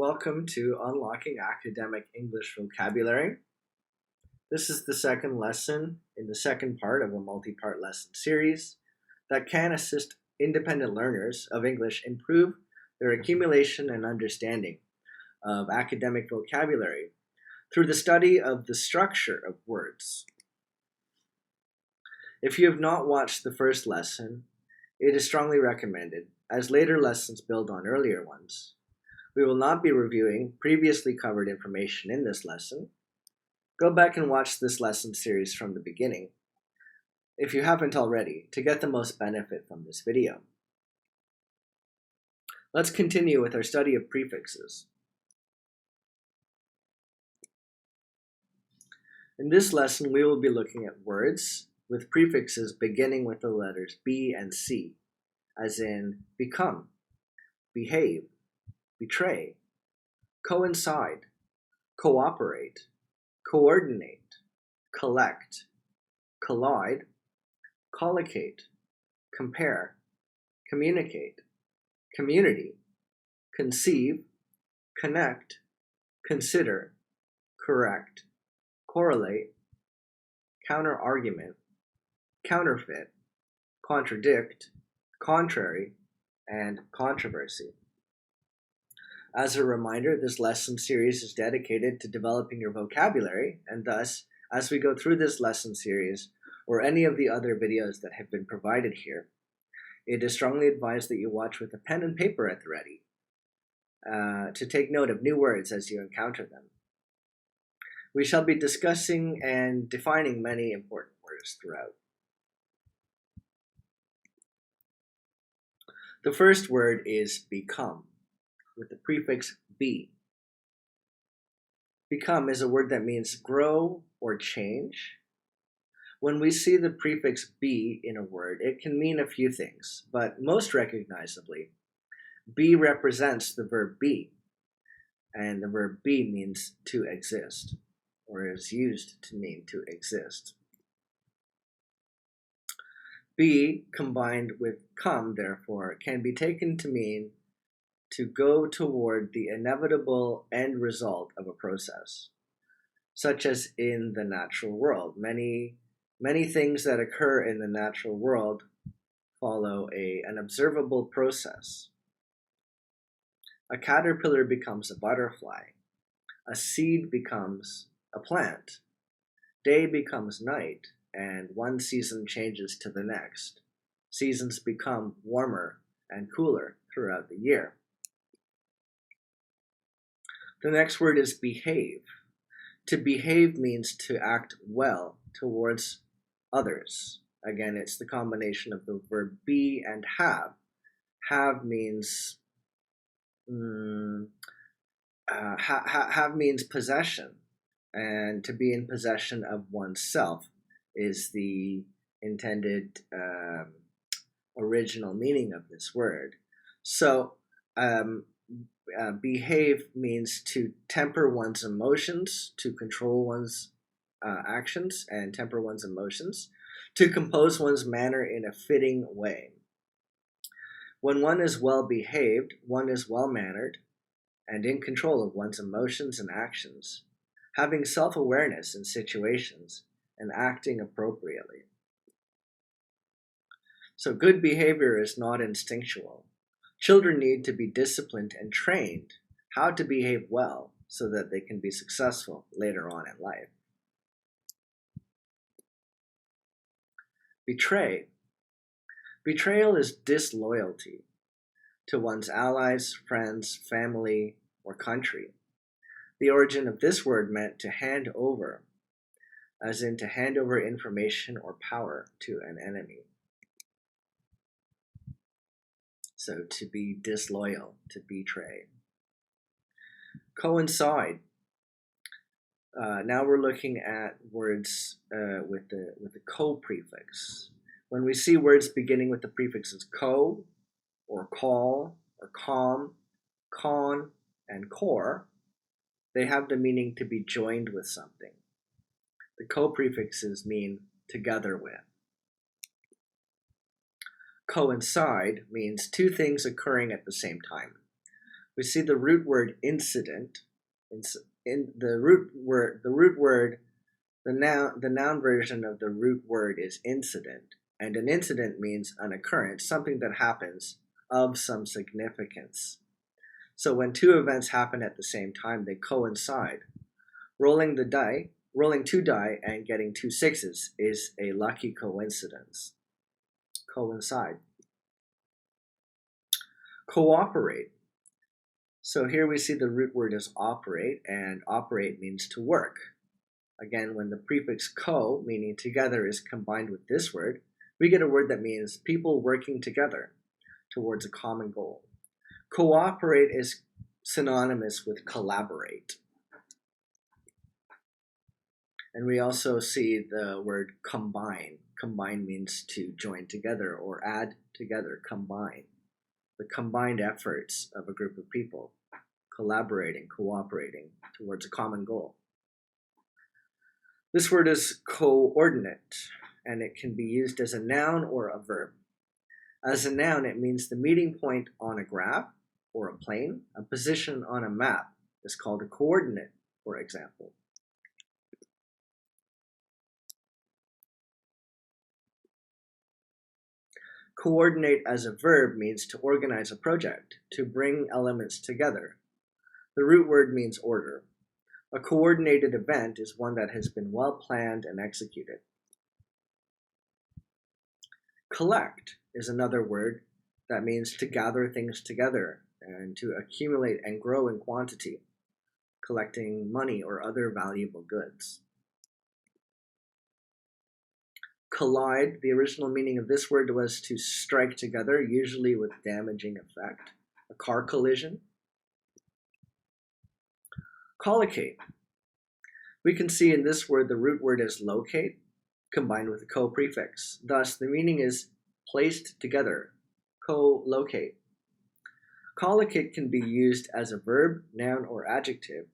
Welcome to Unlocking Academic English Vocabulary. This is the second lesson in the second part of a multi-part lesson series that can assist independent learners of English improve their accumulation and understanding of academic vocabulary through the study of the structure of words. If you have not watched the first lesson, it is strongly recommended, as later lessons build on earlier ones. We will not be reviewing previously covered information in this lesson. Go back and watch this lesson series from the beginning, if you haven't already, to get the most benefit from this video. Let's continue with our study of prefixes. In this lesson, we will be looking at words with prefixes beginning with the letters B and C, as in become, behave, betray, coincide, cooperate, coordinate, collect, collide, collocate, compare, communicate, community, conceive, connect, consider, correct, correlate, counter-argument, counterfeit, contradict, contrary, and controversy. As a reminder, this lesson series is dedicated to developing your vocabulary, and thus, as we go through this lesson series, or any of the other videos that have been provided here, it is strongly advised that you watch with a pen and paper at the ready, to take note of new words as you encounter them. We shall be discussing and defining many important words throughout. The first word is become, with the prefix be. Become is a word that means grow or change. When we see the prefix be in a word, it can mean a few things, but most recognizably, be represents the verb be, and the verb be means to exist, or is used to mean to exist. Be combined with come, therefore, can be taken to mean to go toward the inevitable end result of a process, such as in the natural world. Many things that occur in the natural world follow an observable process. A caterpillar becomes a butterfly. A seed becomes a plant. Day becomes night, and one season changes to the next. Seasons become warmer and cooler throughout the year. The next word is behave. To behave means to act well towards others. Again, it's the combination of the verb be and have. Have means have means possession, and to be in possession of oneself is the intended original meaning of this word. So behave means to temper one's emotions, to control one's actions and temper one's emotions, to compose one's manner in a fitting way. When one is well behaved, one is well mannered and in control of one's emotions and actions, having self-awareness in situations and acting appropriately. So good behavior is not instinctual. Children need to be disciplined and trained how to behave well so that they can be successful later on in life. Betray. Betrayal is disloyalty to one's allies, friends, family, or country. The origin of this word meant to hand over, as in to hand over information or power to an enemy. So to be disloyal, to betray. Coincide. Now we're looking at words with the co prefix. When we see words beginning with the prefixes co, or call, or com, con, and cor, they have the meaning to be joined with something. The co prefixes mean together with. Coincide means two things occurring at the same time. we see the root word incident. The noun version of the root word is incident, and an incident means an occurrence, something that happens of some significance. So when two events happen at the same time, they coincide. Rolling two die and getting two sixes is a lucky coincidence. Coincide. Cooperate. So here we see the root word is operate, and operate means to work. Again, when the prefix co, meaning together, is combined with this word, we get a word that means people working together towards a common goal. Cooperate is synonymous with collaborate. And we also see the word combine. Combine means to join together or add together, combine. The combined efforts of a group of people collaborating, cooperating towards a common goal. This word is coordinate, and it can be used as a noun or a verb. As a noun, it means the meeting point on a graph or a plane. A position on a map is called a coordinate, for example. Coordinate as a verb means to organize a project, to bring elements together. The root word means order. A coordinated event is one that has been well planned and executed. Collect is another word that means to gather things together and to accumulate and grow in quantity, collecting money or other valuable goods. Collide, the original meaning of this word was to strike together, usually with damaging effect. A car collision. Collocate. We can see in this word the root word is locate, combined with a co-prefix. Thus, the meaning is placed together, co-locate. Collocate can be used as a verb, noun, or adjective,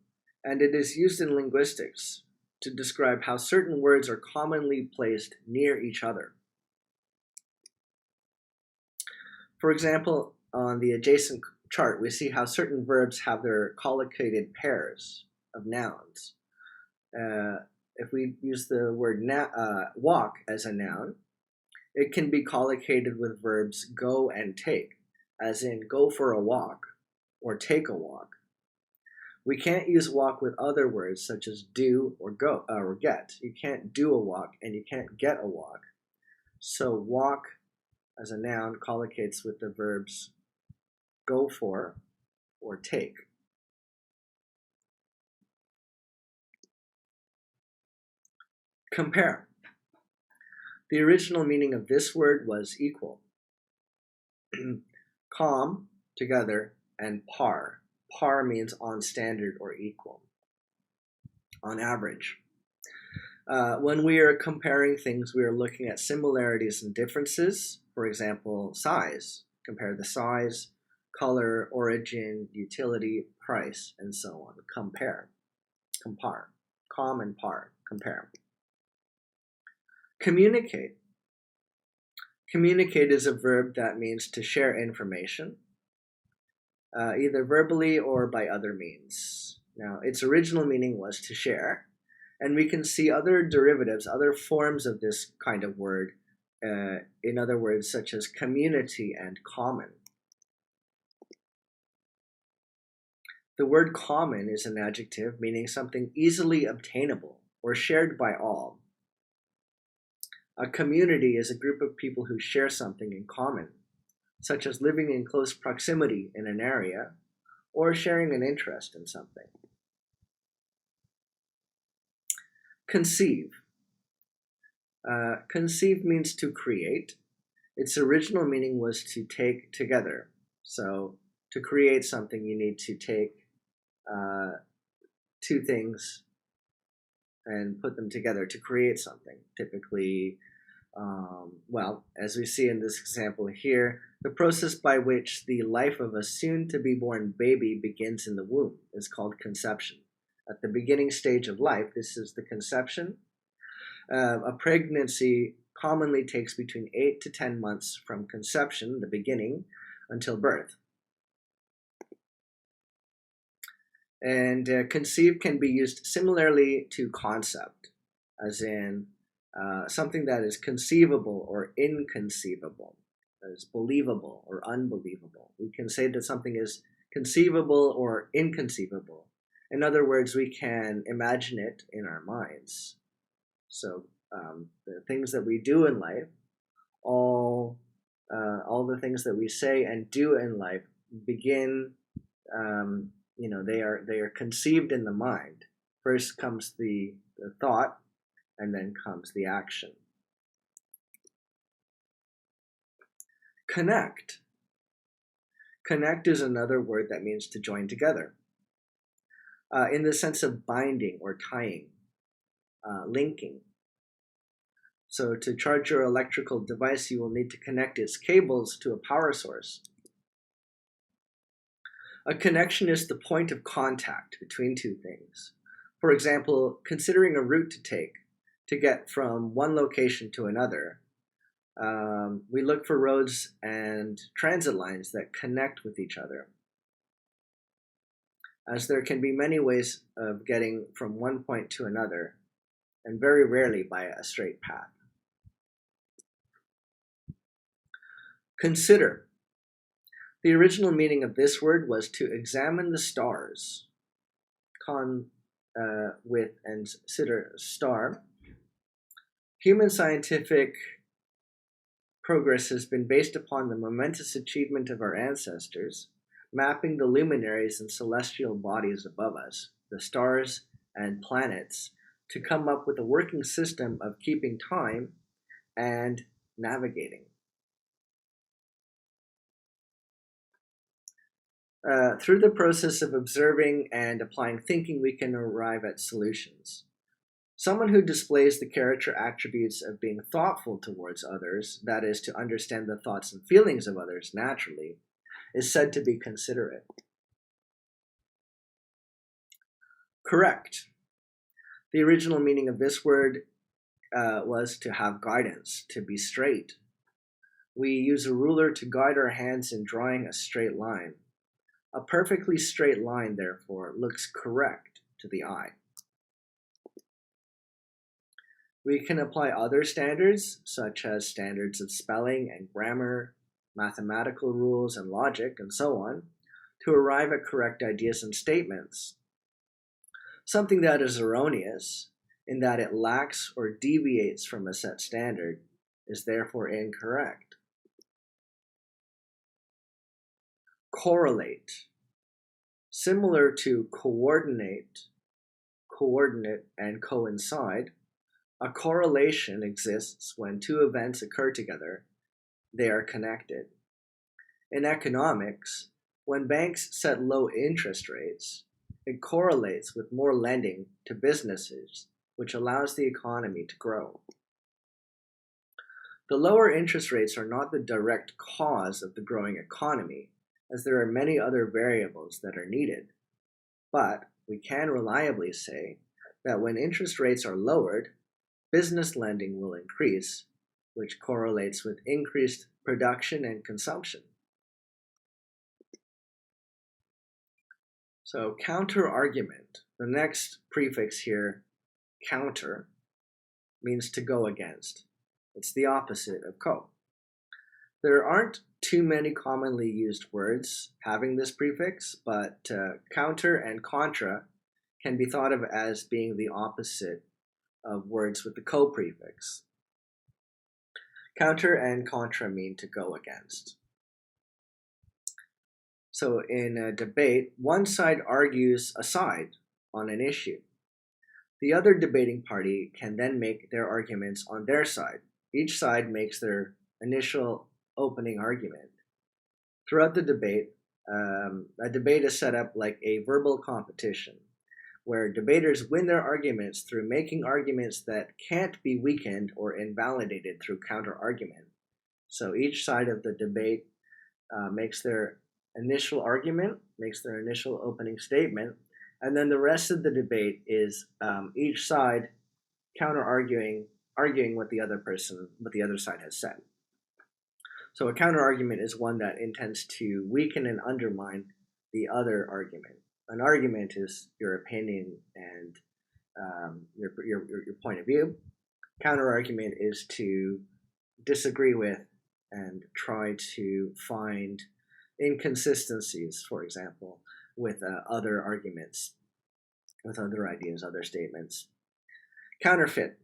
and it is used in linguistics to describe how certain words are commonly placed near each other. For example, on the adjacent chart, we see how certain verbs have their collocated pairs of nouns. If we use the word walk as a noun, it can be collocated with verbs go and take, as in go for a walk or take a walk. We can't use walk with other words such as do or go or get. You can't do a walk and you can't get a walk. So walk as a noun collocates with the verbs go for or take. Compare. The original meaning of this word was equal. Com, together, and par. Par means on standard or equal, on average. When we are comparing things, we are looking at similarities and differences. For example, size. Compare the size, color, origin, utility, price, and so on. Compare. Compare. Com and par. Compare. Communicate. Communicate is a verb that means to share information, either verbally or by other means. Now, its original meaning was to share, and we can see other derivatives, other forms of this kind of word, in other words, such as community and common. The word common is an adjective meaning something easily obtainable or shared by all. A community is a group of people who share something in common, such as living in close proximity in an area or sharing an interest in something. Conceive. Conceive means to create. Its original meaning was to take together. So to create something, you need to take two things and put them together to create something. Typically, as we see in this example here, the process by which the life of a soon-to-be-born baby begins in the womb is called conception. At the beginning stage of life, this is the conception. A pregnancy commonly takes between 8 to 10 months from conception, the beginning, until birth. And conceive can be used similarly to concept, as in something that is conceivable or inconceivable, as believable or unbelievable. We can say that something is conceivable or inconceivable. In other words, we can imagine it in our minds. So the things that we do in life, all the things that we say and do in life begin, they are conceived in the mind. First comes the thought, and then comes the action. Connect. Connect is another word that means to join together, in the sense of binding or tying, linking. So to charge your electrical device, you will need to connect its cables to a power source. A connection is the point of contact between two things. For example, considering a route to take to get from one location to another, we look for roads and transit lines that connect with each other, as there can be many ways of getting from one point to another, and very rarely by a straight path. Consider. The original meaning of this word was to examine the stars. With and consider star. Human scientific progress has been based upon the momentous achievement of our ancestors, mapping the luminaries and celestial bodies above us, the stars and planets, to come up with a working system of keeping time and navigating. Through the process of observing and applying thinking, we can arrive at solutions. Someone who displays the character attributes of being thoughtful towards others, that is, to understand the thoughts and feelings of others naturally, is said to be considerate. Correct. The original meaning of this word was to have guidance, to be straight. We use a ruler to guide our hands in drawing a straight line. A perfectly straight line, therefore, looks correct to the eye. We can apply other standards, such as standards of spelling and grammar, mathematical rules and logic, and so on, to arrive at correct ideas and statements. Something that is erroneous, in that it lacks or deviates from a set standard, is therefore incorrect. Correlate. Similar to coordinate, and coincide, a correlation exists when two events occur together. They are connected. In economics, when banks set low interest rates, it correlates with more lending to businesses, which allows the economy to grow. The lower interest rates are not the direct cause of the growing economy, as there are many other variables that are needed. But we can reliably say that when interest rates are lowered, business lending will increase, which correlates with increased production and consumption. So counter-argument, the next prefix here, counter, means to go against. It's the opposite of co. There aren't too many commonly used words having this prefix, but counter and contra can be thought of as being the opposite of words with the co prefix. Counter and contra mean to go against. So in a debate, one side argues a side on an issue. The other debating party can then make their arguments on their side. Each side makes their initial opening argument. Throughout the debate, a debate is set up like a verbal competition, where debaters win their arguments through making arguments that can't be weakened or invalidated through counter-argument. So each side of the debate makes their initial argument, makes their initial opening statement, and then the rest of the debate is each side counter-arguing what the other side has said. So a counter-argument is one that intends to weaken and undermine the other argument. An argument is your opinion and your point of view. Counter argument is to disagree with and try to find inconsistencies, for example, with other arguments, with other ideas, other statements. Counterfeit.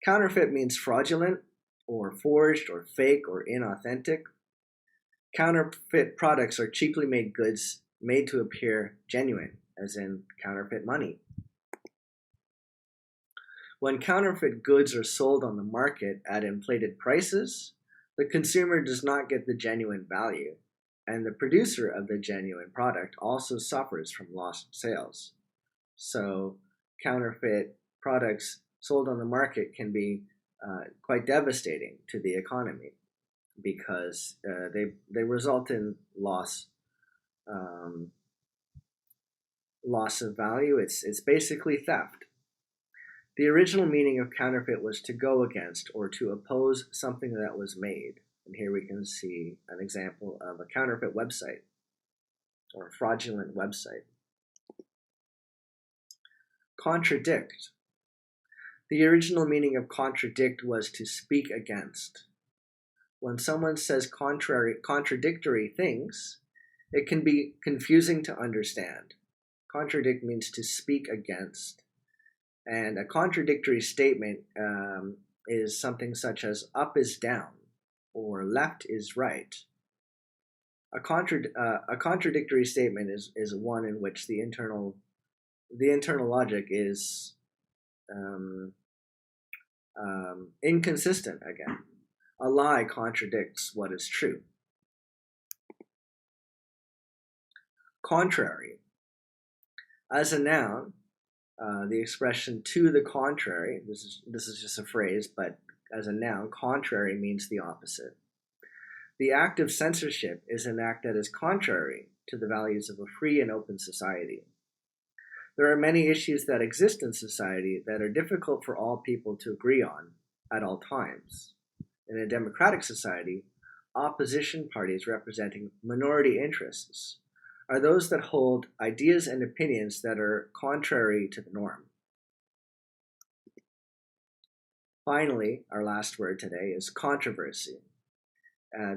Counterfeit means fraudulent or forged or fake or inauthentic. Counterfeit products are cheaply made goods made to appear genuine, as in counterfeit money. When counterfeit goods are sold on the market at inflated prices, the consumer does not get the genuine value, and the producer of the genuine product also suffers from lost sales. So, counterfeit products sold on the market can be quite devastating to the economy because they result in loss of value. It's basically theft. The original meaning of counterfeit was to go against or to oppose something that was made. And here we can see an example of a counterfeit website or a fraudulent website. Contradict. The original meaning of contradict was to speak against. When someone says contradictory things, it can be confusing to understand. Contradict means to speak against. And a contradictory statement is something such as up is down or left is right. A contradictory statement is one in which the internal logic is inconsistent again. A lie contradicts what is true. Contrary. As a noun, the expression to the contrary, this is just a phrase, but as a noun, contrary means the opposite. The act of censorship is an act that is contrary to the values of a free and open society. There are many issues that exist in society that are difficult for all people to agree on at all times. In a democratic society, opposition parties representing minority interests are those that hold ideas and opinions that are contrary to the norm. Finally, our last word today is controversy.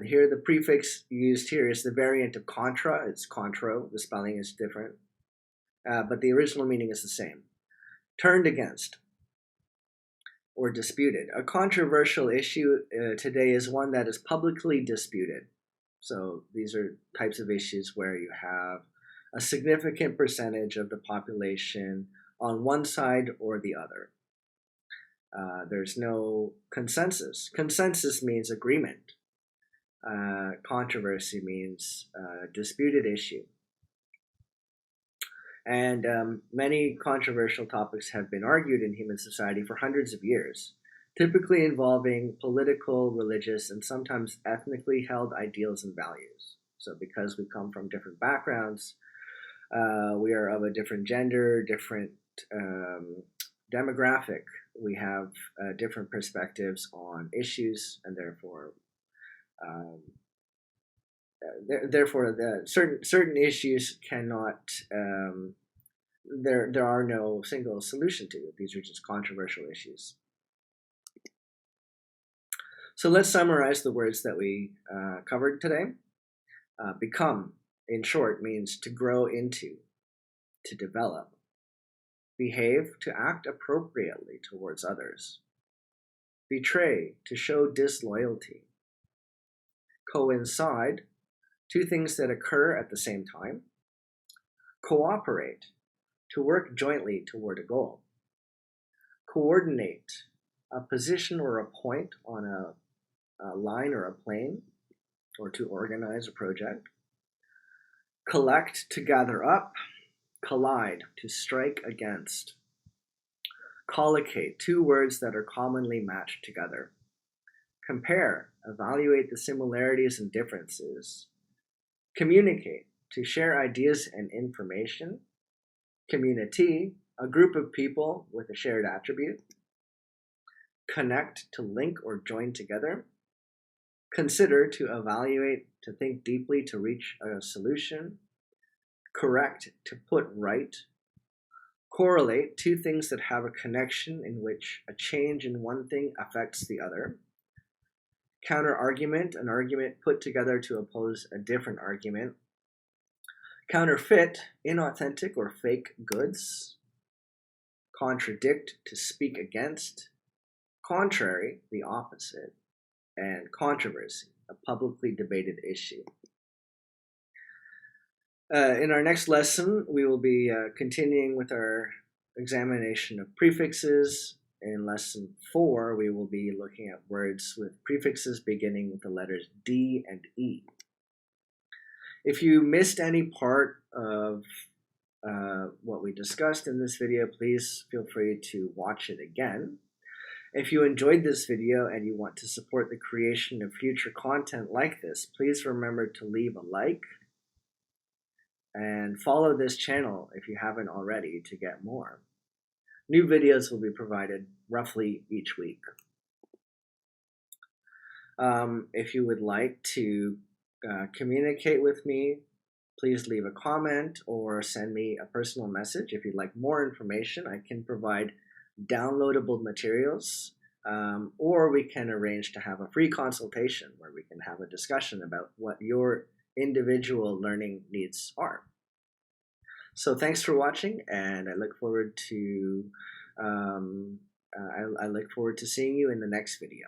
Here, the prefix used here is the variant of contra. It's contro. The spelling is different, but the original meaning is the same. Turned against or disputed. A controversial issue today is one that is publicly disputed. So these are types of issues where you have a significant percentage of the population on one side or the other. There's no consensus. Consensus means agreement. Controversy means disputed issue. And many controversial topics have been argued in human society for hundreds of years, typically involving political, religious, and sometimes ethnically held ideals and values. So because we come from different backgrounds, we are of a different gender, different demographic, we have different perspectives on issues, and therefore the certain issues cannot there are no single solution to it. These are just controversial issues. So let's summarize the words that we covered today. Become, in short, means to grow into, to develop. Behave, to act appropriately towards others. Betray, to show disloyalty. Coincide, two things that occur at the same time. Cooperate, to work jointly toward a goal. Coordinate, a position or a point on a line or a plane, or to organize a project. Collect, to gather up. Collide, to strike against. Collocate, two words that are commonly matched together. Compare, evaluate the similarities and differences. Communicate, to share ideas and information. Community, a group of people with a shared attribute. Connect, to link or join together. Consider, to evaluate, to think deeply to reach a solution. correct, to put right. Correlate, two things that have a connection in which a change in one thing affects the other. Counter-argument, an argument put together to oppose a different argument. Counterfeit, inauthentic or fake goods. Contradict, to speak against. Contrary, the opposite. And controversy, a publicly debated issue. In our next lesson, we will be continuing with our examination of prefixes. In lesson 4, we will be looking at words with prefixes beginning with the letters D and E. If you missed any part of what we discussed in this video, please feel free to watch it again. If you enjoyed this video and you want to support the creation of future content like this, please remember to leave a like and follow this channel if you haven't already to get more. New videos will be provided roughly each week. If you would like to communicate with me, please leave a comment or send me a personal message. If you'd like more information, I can provide downloadable materials, or we can arrange to have a free consultation where we can have a discussion about what your individual learning needs are. So thanks for watching, and I look forward to seeing you in the next video.